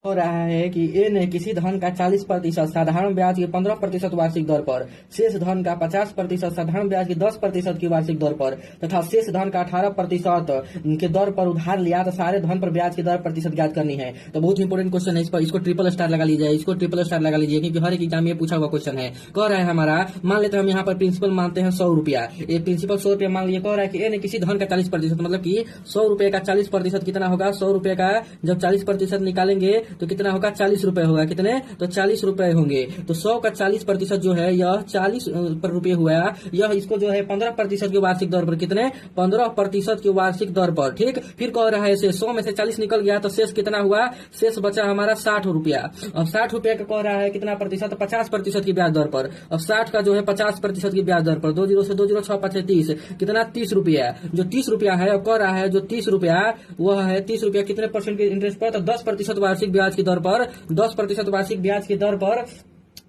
हो रहा है कि ए ने किसी धन का 40% साधारण ब्याज की 15% वार्षिक दर पर, शेष धन का 50% साधारण ब्याज की 10% की वार्षिक दर पर तथा शेष धन का 18% के दर पर उधार लिया तो सारे धन पर ब्याज की दर प्रतिशत ज्ञात करनी है। तो बहुत इंपोर्टेंट क्वेश्चन है, इस पर इसको ट्रिपल स्टार लगा लीजिए, इसको ट्रिपल स्टार लगा लीजिए, क्योंकि हर एक एग्जाम में पूछा हुआ क्वेश्चन है। कह रहा है हमारा, मान लेते हैं हम यहाँ पर प्रिंसिपल मानते हैं 100 रुपया, ये प्रिंसिपल 100 रुपया मान लिया। कह रहा है कि ए ने किसी धन का 40%, मतलब कि 100 रुपए का 40% कितना होगा, 100 रुपए का जब 40% निकालेंगे तो कितना होगा, 40 रुपए होगा। कितने, तो 40 रुपए होंगे। तो 100 का 40% जो है यह 40 रुपए हुआ, यह इसको जो है 15% की वार्षिक दर पर, कितने, 15% की वार्षिक दर पर। ठीक, फिर कह रहा है 100 में से 40 निकल गया तो शेष कितना हुआ, शेष बचा हमारा 60 रुपया। अब 60 रुपया का कह रहा है कितना प्रतिशत, 50% की ब्याज दर पर। अब 60 का जो है 50% की ब्याज दर पर, 2 0 से 2 0 6 5 30, कितना, 30 रुपया। जो 30 रुपया है, अब कह रहा है जो 30 रुपया वह है 30 रुपया कितने परसेंट के इंटरेस्ट पर, तो 10% वार्षिक ब्याज की दर पर, 10% वार्षिक ब्याज की दर पर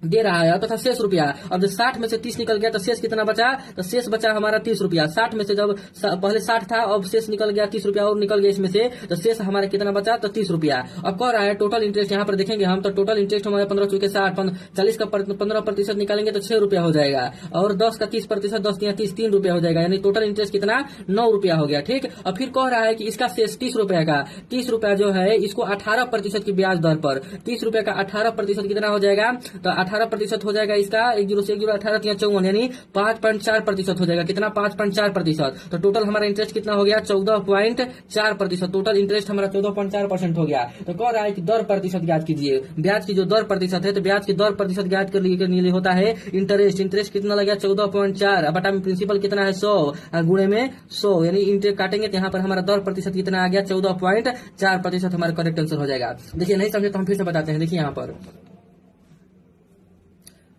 दे रहा है तथा शेष रुपया। अब जब 60 में से 30 निकल गया तो शेष कितना बचा, तो शेष बचा हमारा 30 रुपया। 60 में से जब पहले 60 था, अब शेष निकल गया 30 रुपया और निकल गया इसमें से, तो शेष हमारा कितना बचा, तो 30 रुपया। अब कह रहा है टोटल इंटरेस्ट, यहाँ पर देखेंगे हम तो टोटल इंटरेस्ट हमारे 15 चुके 60, 40 का 15% निकालेंगे तो 6 रुपया हो जाएगा, और 10 का 30%, 10 या 30, 3 रुपया हो जाएगा, यानी टोटल इंटरेस्ट कितना, 9 रुपया हो गया। ठीक, और फिर कह रहा है कि इसका शेष 30 रुपया का, 30 रुपया जो है इसको 18% की ब्याज दर पर, 30 रुपया का 18% कितना हो जाएगा, तो 18% हो जाएगा इसका, 1 0 से 1 0 18 54, यानी 5.4% हो जाएगा। कितना, 5.4%। तो टोटल हमारा इंटरेस्ट कितना हो गया, 14.4%। टोटल इंटरेस्ट हमारा 14.4% हो गया। तो कह रहा है कि दर प्रतिशत ज्ञात कीजिए, ब्याज की जो दर प्रतिशत है, तो ब्याज की दर प्रतिशत ज्ञात करने के लिए होता है इंटरेस्ट। इंटरेस्ट कितना लगा, 14.4, बटा में प्रिंसिपल कितना है 100, गुणे में 100, यानी इंटरेस्ट काटेंगे तो यहाँ पर हमारा दर प्रतिशत कितना आ गया, 14.4% हमारा करेक्ट आंसर हो जाएगा। देखिए नहीं समझे तो हम फिर से बताते हैं। देखिए यहाँ पर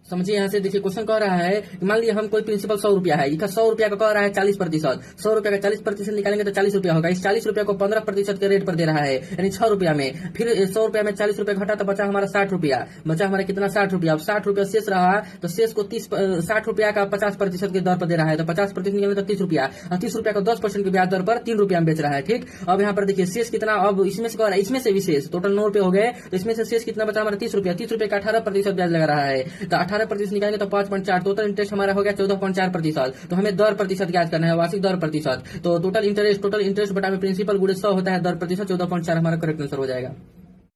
समझिए, यहाँ से देखिए क्वेश्चन कह रहा है, मान लीजिए हम कोई प्रिंसिपल 100 रुपया है, इसका 100 रुपया का कह रहा है 40%, 100 रुपया का 40% निकालेंगे तो 40 रुपया होगा। इस 40 रुपया को 15% के रेट पर दे रहा है, यानी 6 रुपया में। फिर 100 रुपया में 40 रुपया घटा तो बचा हमारा 60 रुपया, बचा हमारा कितना, 60 रुपया। अब 60 रुपया शेष रहा तो शेष को 60 रुपया का 50% के दर पर दे रहा है, तो 50% निकालेंगे तो 30 रुपया, और 30 रुपया को 10% की ब्याज दर पर 3 रुपया में बेच रहा है। ठीक, अब यहाँ पर देखिए शेष कितना, अब इसमें से कह रहा है, इसमें से विशेष टोटल 9 रुपये हो गए, तो इसमें से शेष कितना बचा हमारा 30 रुपया। 30 रुपये का 18% ब्याज लगा रहा है, तो 18% निकालेंगे तो 5.4, टोटल इंटरेस्ट हमारा हो गया 14.4%। तो हमें दर प्रतिशत ज्ञात करना है, वार्षिक दर प्रतिशत। तो टोटल इंटरेस्ट बटा में प्रिंसिपल गुणे 100 होता है, दर प्रतिशत 14.4 हमारा करेक्ट आंसर हो जाएगा।